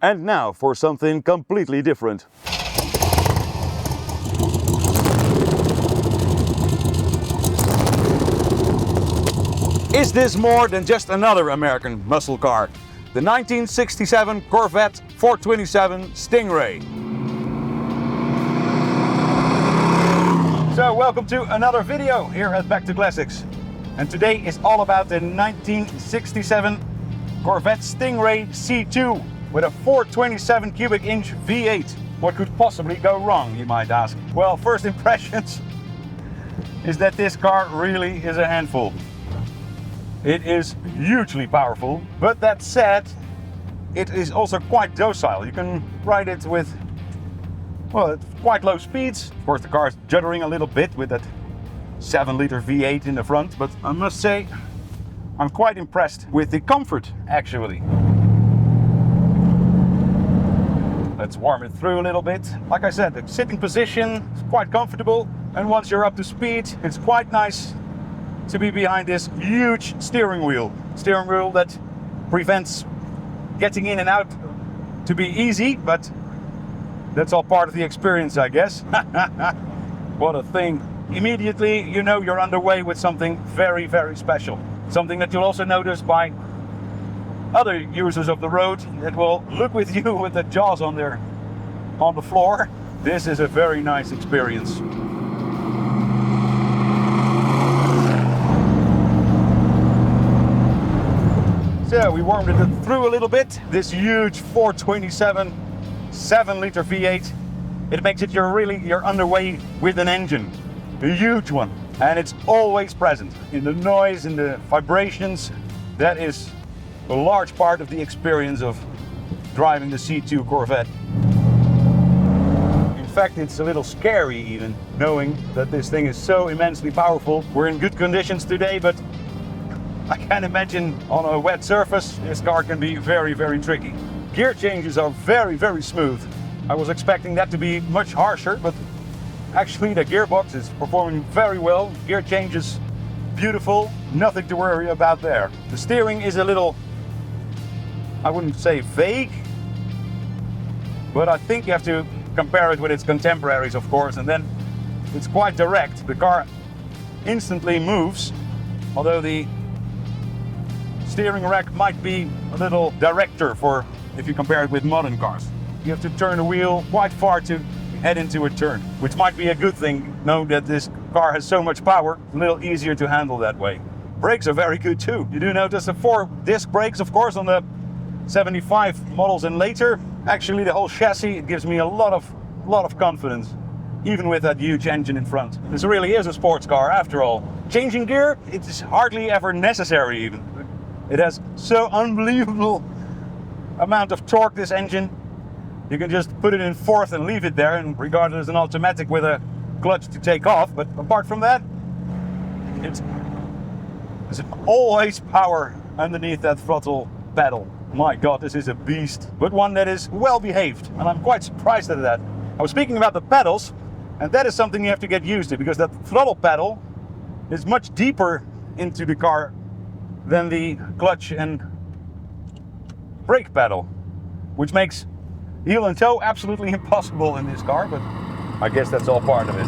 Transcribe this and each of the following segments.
And now for something completely different. Is this more than just another American muscle car? The 1967 Corvette 427 Sting Ray. So welcome to another video here at Back to Classics. And today is all about the 1967 Corvette Sting Ray C2 with a 427 cubic inch V8. What could possibly go wrong, you might ask? Well, first impressions is that this car really is a handful. It is hugely powerful, but that said, it is also quite docile. You can ride it with, well, quite low speeds. Of course, the car is juddering a little bit with that 7-liter V8 in the front, but I must say, I'm quite impressed with the comfort, actually. Let's warm it through a little bit. Like I said, the sitting position is quite comfortable, and once you're up to speed, it's quite nice to be behind this huge steering wheel. Steering wheel that prevents getting in and out to be easy, but that's all part of the experience, I guess. What a thing. Immediately, you know you're underway with something very, very special. Something that you'll also notice by other users of the road that will look with you with the jaws on the floor. This is a very nice experience. So we warmed it through a little bit. This huge 427 7-liter V8. It makes it you're underway with an engine, a huge one, and it's always present in the noise, in the vibrations. That is a large part of the experience of driving the C2 Corvette. In fact, it's a little scary even, knowing that this thing is so immensely powerful. We're in good conditions today, but I can imagine on a wet surface, this car can be very, very tricky. Gear changes are very, very smooth. I was expecting that to be much harsher, but actually the gearbox is performing very well. Gear changes, beautiful, nothing to worry about there. The steering is a little, I wouldn't say vague, but I think you have to compare it with its contemporaries, of course, and then it's quite direct. The car instantly moves, although the steering rack might be a little directer for if you compare it with modern cars. You have to turn the wheel quite far to head into a turn, which might be a good thing, knowing that this car has so much power, a little easier to handle that way. Brakes are very good too. You do notice the 4-disc brakes, of course, on the 75 models and later. Actually, the whole chassis, it gives me a lot of confidence, even with that huge engine in front. This really is a sports car after all. Changing gear, it is hardly ever necessary even. It has so unbelievable amount of torque, this engine. You can just put it in fourth and leave it there and regard it as an automatic with a clutch to take off. But apart from that, there's always power underneath that throttle pedal. My God, this is a beast, but one that is well behaved, and I'm quite surprised at that. I was speaking about the pedals, and that is something you have to get used to, because that throttle pedal is much deeper into the car than the clutch and brake pedal, which makes heel and toe absolutely impossible in this car, but I guess that's all part of it.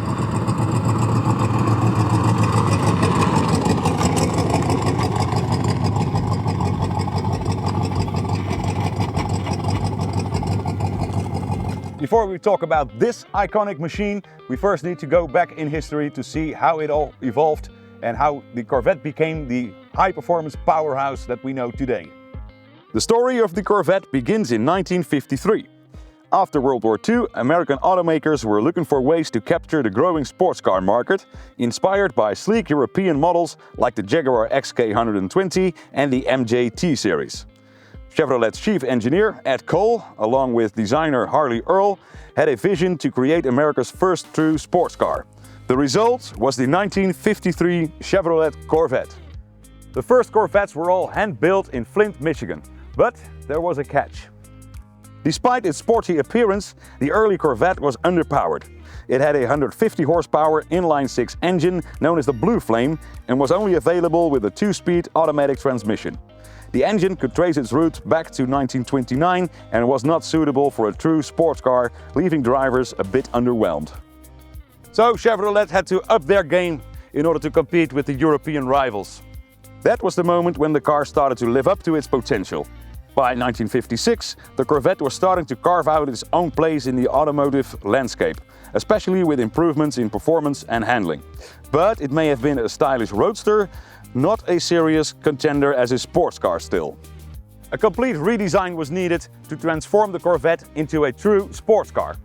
Before we talk about this iconic machine, we first need to go back in history to see how it all evolved and how the Corvette became the high-performance powerhouse that we know today. The story of the Corvette begins in 1953. After World War II, American automakers were looking for ways to capture the growing sports car market, inspired by sleek European models like the Jaguar XK120 and the MJ-T series. Chevrolet's chief engineer, Ed Cole, along with designer Harley Earl, had a vision to create America's first true sports car. The result was the 1953 Chevrolet Corvette. The first Corvettes were all hand-built in Flint, Michigan, but there was a catch. Despite its sporty appearance, the early Corvette was underpowered. It had a 150 horsepower inline-six engine known as the Blue Flame and was only available with a 2-speed automatic transmission. The engine could trace its roots back to 1929 and was not suitable for a true sports car, leaving drivers a bit underwhelmed. So Chevrolet had to up their game in order to compete with the European rivals. That was the moment when the car started to live up to its potential. By 1956, the Corvette was starting to carve out its own place in the automotive landscape, especially with improvements in performance and handling. But it may have been a stylish roadster, not a serious contender as a sports car still. A complete redesign was needed to transform the Corvette into a true sports car.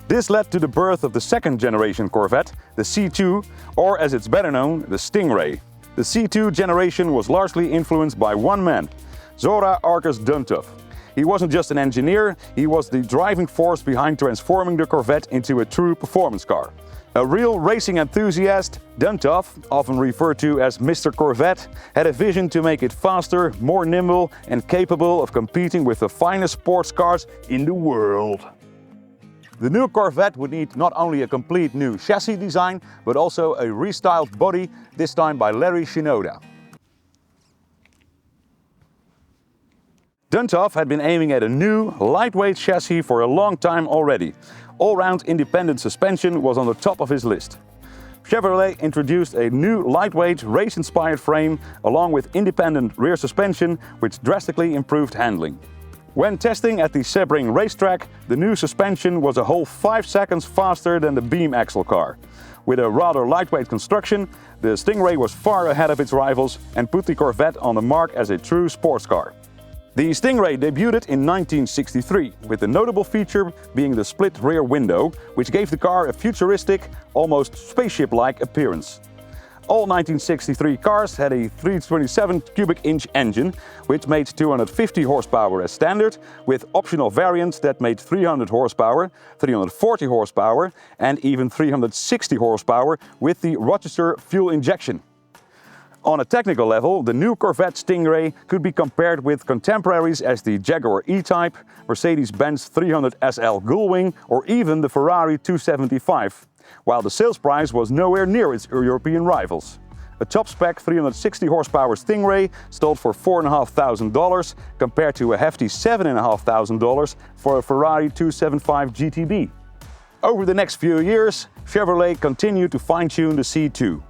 This led to the birth of the second generation Corvette, the C2, or as it's better known, the Sting Ray. The C2 generation was largely influenced by one man, Zora Arkus Duntov. He wasn't just an engineer, he was the driving force behind transforming the Corvette into a true performance car. A real racing enthusiast, Duntov, often referred to as Mr. Corvette, had a vision to make it faster, more nimble and capable of competing with the finest sports cars in the world. The new Corvette would need not only a complete new chassis design, but also a restyled body, this time by Larry Shinoda. Duntov had been aiming at a new, lightweight chassis for a long time already. All-round independent suspension was on the top of his list. Chevrolet introduced a new lightweight, race-inspired frame along with independent rear suspension, which drastically improved handling. When testing at the Sebring racetrack, the new suspension was a whole 5 seconds faster than the beam axle car. With a rather lightweight construction, the Stingray was far ahead of its rivals and put the Corvette on the mark as a true sports car. The Stingray debuted in 1963, with the notable feature being the split rear window, which gave the car a futuristic, almost spaceship-like appearance. All 1963 cars had a 327 cubic inch engine, which made 250 horsepower as standard, with optional variants that made 300 horsepower, 340 horsepower and even 360 horsepower with the Rochester fuel injection. On a technical level, the new Corvette Stingray could be compared with contemporaries as the Jaguar E-Type, Mercedes-Benz 300 SL Gullwing or even the Ferrari 275, while the sales price was nowhere near its European rivals. A top-spec 360 horsepower Stingray sold for $4,500 compared to a hefty $7,500 for a Ferrari 275 GTB. Over the next few years, Chevrolet continued to fine-tune the C2.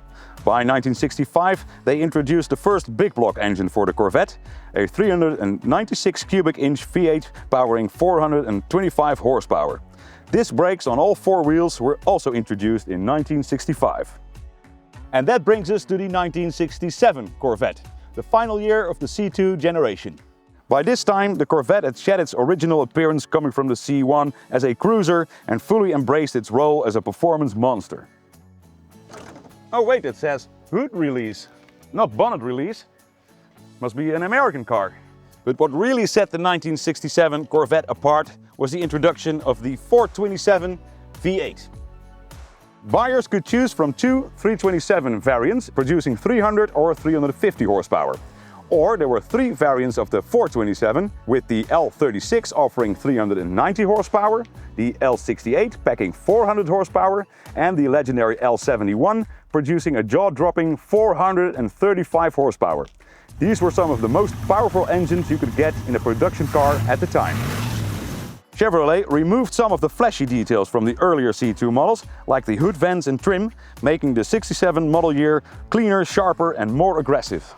By 1965, they introduced the first big block engine for the Corvette, a 396 cubic inch V8 powering 425 horsepower. Disc brakes on all four wheels were also introduced in 1965. And that brings us to the 1967 Corvette, the final year of the C2 generation. By this time, the Corvette had shed its original appearance coming from the C1 as a cruiser and fully embraced its role as a performance monster. Oh wait, it says hood release, not bonnet release. Must be an American car. But what really set the 1967 Corvette apart was the introduction of the 427 V8. Buyers could choose from two 327 variants producing 300 or 350 horsepower. Or there were three variants of the 427, with the L36 offering 390 horsepower, the L68 packing 400 horsepower, and the legendary L71 producing a jaw-dropping 435 horsepower. These were some of the most powerful engines you could get in a production car at the time. Chevrolet removed some of the flashy details from the earlier C2 models, like the hood vents and trim, making the 67 model year cleaner, sharper and more aggressive.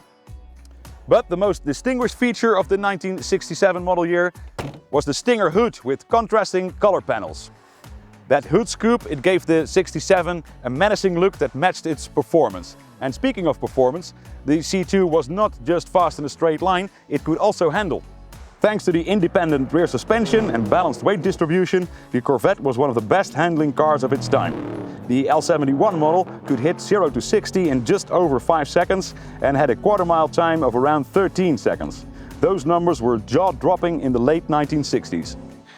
But the most distinguished feature of the 1967 model year was the Stinger hood with contrasting color panels. That hood scoop, it gave the 67 a menacing look that matched its performance. And speaking of performance, the C2 was not just fast in a straight line, it could also handle. Thanks to the independent rear suspension and balanced weight distribution, the Corvette was one of the best handling cars of its time. The L71 model could hit 0 to 60 in just over 5 seconds and had a quarter-mile time of around 13 seconds. Those numbers were jaw-dropping in the late 1960s.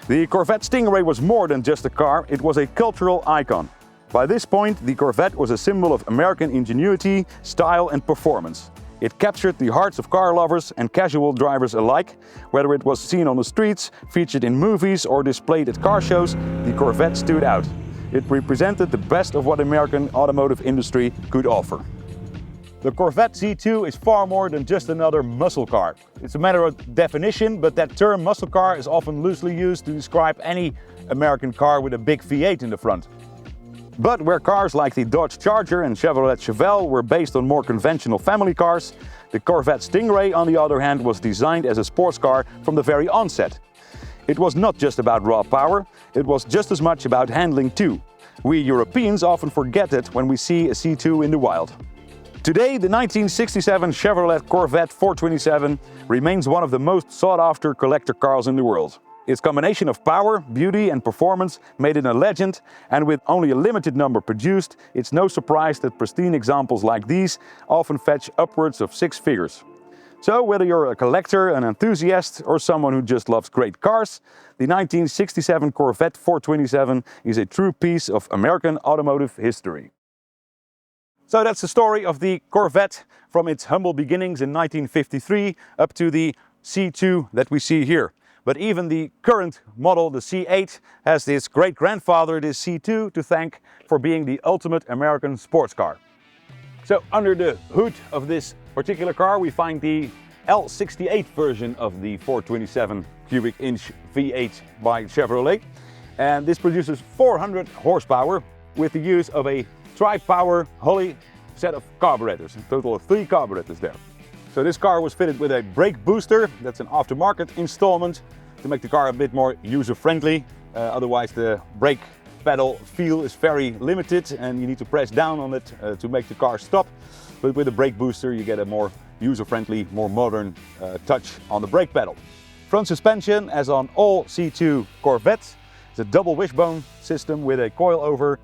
The Corvette Stingray was more than just a car, it was a cultural icon. By this point, the Corvette was a symbol of American ingenuity, style and performance. It captured the hearts of car lovers and casual drivers alike. Whether it was seen on the streets, featured in movies or displayed at car shows, the Corvette stood out. It represented the best of what American automotive industry could offer. The Corvette C2 is far more than just another muscle car. It's a matter of definition, but that term muscle car is often loosely used to describe any American car with a big V8 in the front. But where cars like the Dodge Charger and Chevrolet Chevelle were based on more conventional family cars, the Corvette Sting Ray, on the other hand, was designed as a sports car from the very onset. It was not just about raw power, it was just as much about handling too. We Europeans often forget it when we see a C2 in the wild. Today, the 1967 Chevrolet Corvette 427 remains one of the most sought-after collector cars in the world. Its combination of power, beauty and performance made it a legend, and with only a limited number produced, it's no surprise that pristine examples like these often fetch upwards of 6 figures. So whether you're a collector, an enthusiast or someone who just loves great cars, the 1967 Corvette 427 is a true piece of American automotive history. So that's the story of the Corvette from its humble beginnings in 1953 up to the C2 that we see here. But even the current model, the C8, has this great-grandfather, this C2, to thank for being the ultimate American sports car. So under the hood of this particular car we find the L68 version of the 427 cubic inch V8 by Chevrolet. And this produces 400 horsepower with the use of a tri-power Holley set of carburetors, a total of 3 carburetors there. So this car was fitted with a brake booster, that's an aftermarket installment to make the car a bit more user-friendly. Otherwise the brake pedal feel is very limited and you need to press down on it to make the car stop. But with a brake booster you get a more user-friendly, more modern touch on the brake pedal. Front suspension, as on all C2 Corvettes, is a double wishbone system with a coil-over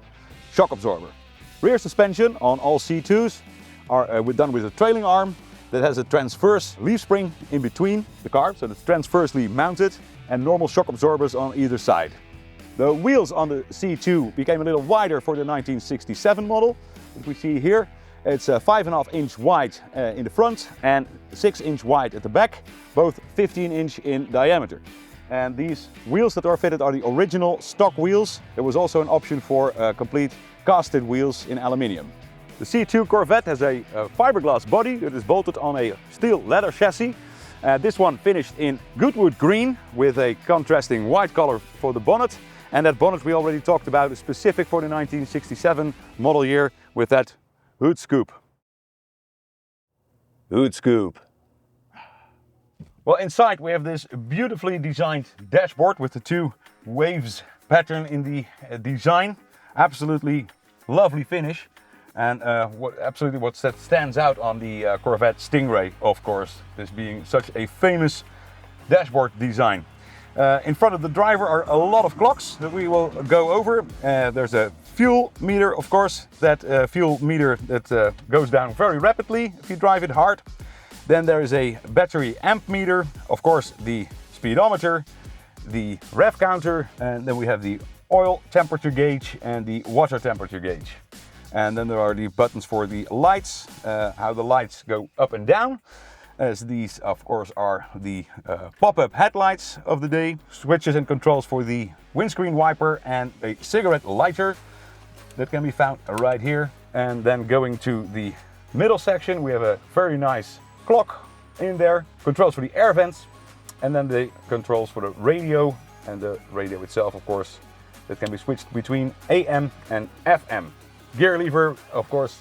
shock absorber. Rear suspension on all C2s are done with a trailing arm that has a transverse leaf spring in between the car, so it's transversely mounted, and normal shock absorbers on either side. The wheels on the C2 became a little wider for the 1967 model. As we see here, it's 5.5 inch wide in the front and 6 inch wide at the back, both 15 inch in diameter. And these wheels that are fitted are the original stock wheels. There was also an option for complete casted wheels in aluminium. The C2 Corvette has a fiberglass body that is bolted on a steel leather chassis. This one finished in Goodwood green with a contrasting white color for the bonnet. And that bonnet we already talked about is specific for the 1967 model year with that hood scoop. Hood scoop. Well, inside we have this beautifully designed dashboard with the 2 waves pattern in the design. Absolutely lovely finish. And what stands out on the Corvette Sting Ray, of course, this being such a famous dashboard design. In front of the driver are a lot of clocks that we will go over. There's a fuel meter, of course, that fuel meter that goes down very rapidly if you drive it hard. Then there is a battery amp meter, of course the speedometer, the rev counter, and then we have the oil temperature gauge and the water temperature gauge. And then there are the buttons for the lights, how the lights go up and down, as these of course are the pop-up headlights of the day, switches and controls for the windscreen wiper and a cigarette lighter that can be found right here. And then going to the middle section we have a very nice clock in there, controls for the air vents, and then the controls for the radio, and the radio itself of course that can be switched between AM and FM. Gear lever, of course,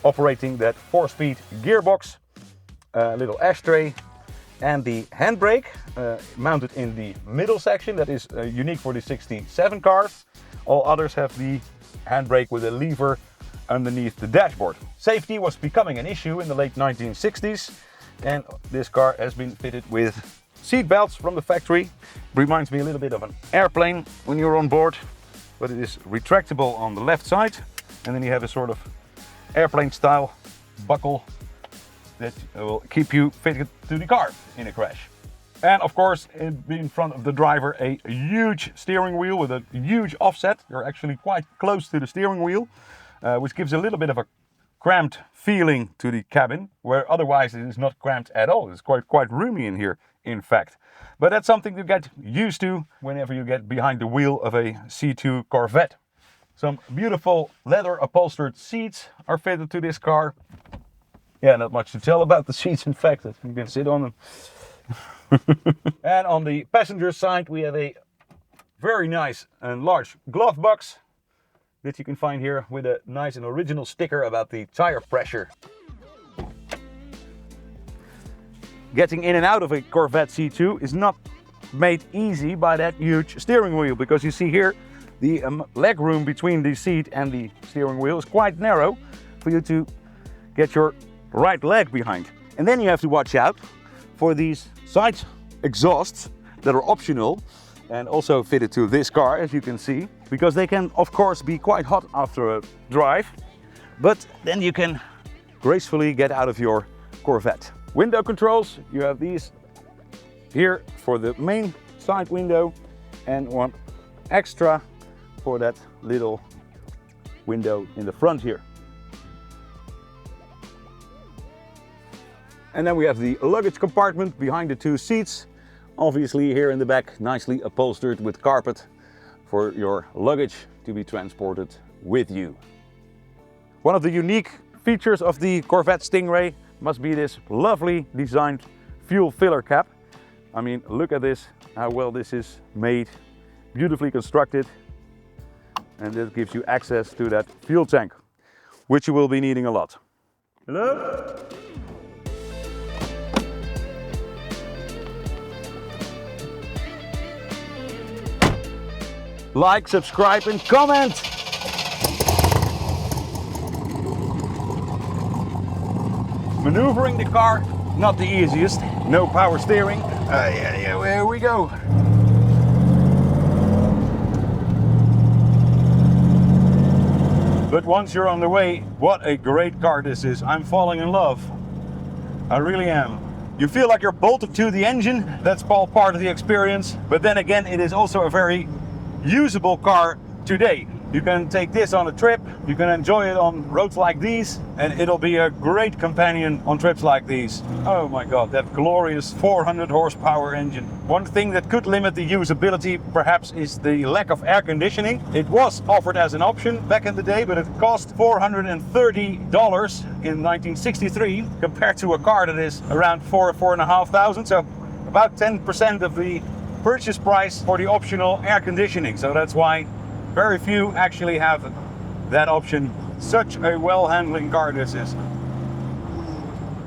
operating that 4-speed gearbox, a little ashtray, and the handbrake mounted in the middle section. That is unique for the 67 cars. All others have the handbrake with a lever underneath the dashboard. Safety was becoming an issue in the late 1960s, and this car has been fitted with seat belts from the factory. Reminds me a little bit of an airplane when you're on board, but it is retractable on the left side. And then you have a sort of airplane style buckle that will keep you fitted to the car in a crash. And of course, in front of the driver, a huge steering wheel with a huge offset. You're actually quite close to the steering wheel, which gives a little bit of a cramped feeling to the cabin, where otherwise it is not cramped at all. It's quite roomy in here, in fact. But that's something to get used to whenever you get behind the wheel of a C2 Corvette. Some beautiful leather upholstered seats are fitted to this car. Yeah, not much to tell about the seats, in fact. You can sit on them. And on the passenger side we have a very nice and large glove box that you can find here with a nice and original sticker about the tire pressure. Getting in and out of a Corvette C2 is not made easy by that huge steering wheel, because you see here the leg room between the seat and the steering wheel is quite narrow for you to get your right leg behind. And then you have to watch out for these side exhausts that are optional and also fitted to this car, as you can see, because they can of course be quite hot after a drive, but then you can gracefully get out of your Corvette. Window controls, you have these here for the main side window and one extra for that little window in the front here. And then we have the luggage compartment behind the two seats. Obviously here in the back, nicely upholstered with carpet for your luggage to be transported with you. One of the unique features of the Corvette Sting Ray must be this lovely designed fuel filler cap. I mean, look at this, how well this is made, beautifully constructed. And this gives you access to that fuel tank, which you will be needing a lot. Hello? Like, subscribe and comment! Maneuvering the car, not the easiest. No power steering. Yeah, here we go. But once you're on the way, what a great car this is. I'm falling in love. I really am. You feel like you're bolted to the engine. That's all part of the experience. But then again, it is also a very usable car today. You can take this on a trip, you can enjoy it on roads like these, and it'll be a great companion on trips like these. Oh my god, that glorious 400 horsepower engine. One thing that could limit the usability perhaps is the lack of air conditioning. It was offered as an option back in the day, but it cost $430 in 1963 compared to a car that is around $4,500. So about 10% of the purchase price for the optional air conditioning. So that's why very few actually have that option. Such a well-handling car this is.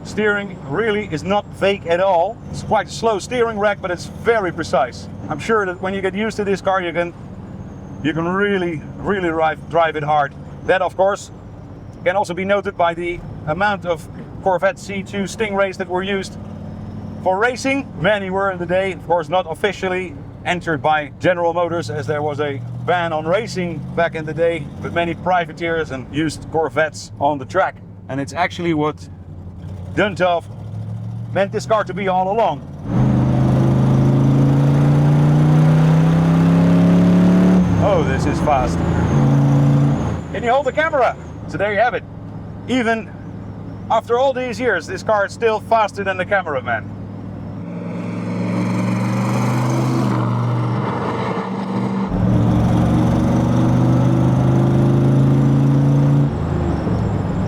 Steering really is not fake at all. It's quite a slow steering rack, but it's very precise. I'm sure that when you get used to this car, you can really drive it hard. That of course can also be noted by the amount of Corvette C2 Sting Rays that were used for racing. Many were in the day, of course not officially entered by General Motors, as there was a ban on racing back in the day, but many privateers and used Corvettes on the track. And it's actually what Duntov meant this car to be all along. Oh, this is fast. Can you hold the camera? So there you have it. Even after all these years, this car is still faster than the cameraman.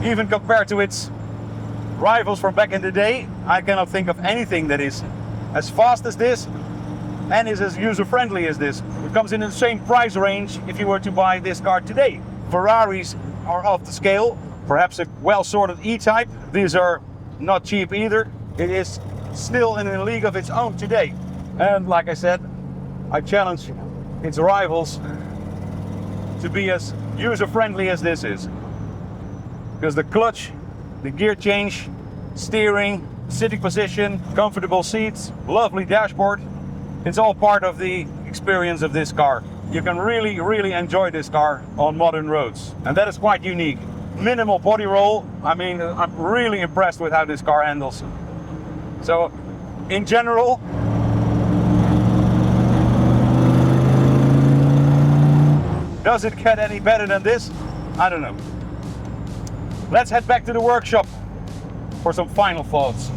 Even compared to its rivals from back in the day, I cannot think of anything that is as fast as this and is as user-friendly as this. It comes in the same price range if you were to buy this car today. Ferraris are off the scale, perhaps a well-sorted E-Type. These are not cheap either. It is still in a league of its own today. And like I said, I challenge its rivals to be as user-friendly as this is. Because the clutch, the gear change, steering, sitting position, comfortable seats, lovely dashboard, it's all part of the experience of this car. You can really enjoy this car on modern roads. And that is quite unique. Minimal body roll. I mean, I'm really impressed with how this car handles. So, in general, does it get any better than this? I don't know. Let's head back to the workshop for some final thoughts.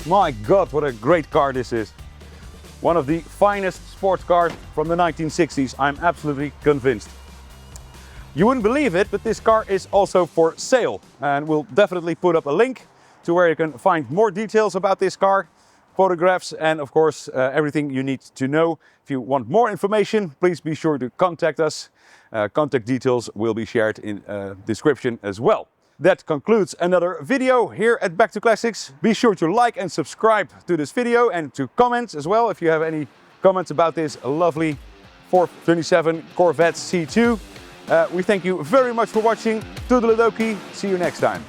My God, what a great car this is. One of the finest sports cars from the 1960s, I'm absolutely convinced. You wouldn't believe it, but this car is also for sale. And we'll definitely put up a link to where you can find more details about this car, photographs, and of course everything you need to know. If you want more information, please be sure to contact us. Contact details will be shared in description as well. That concludes another video here at Back to Classics. Be sure to like and subscribe to this video and to comment as well if you have any comments about this lovely 427 Corvette C2. We thank you very much for watching. Toodaloo-dokey. See you next time.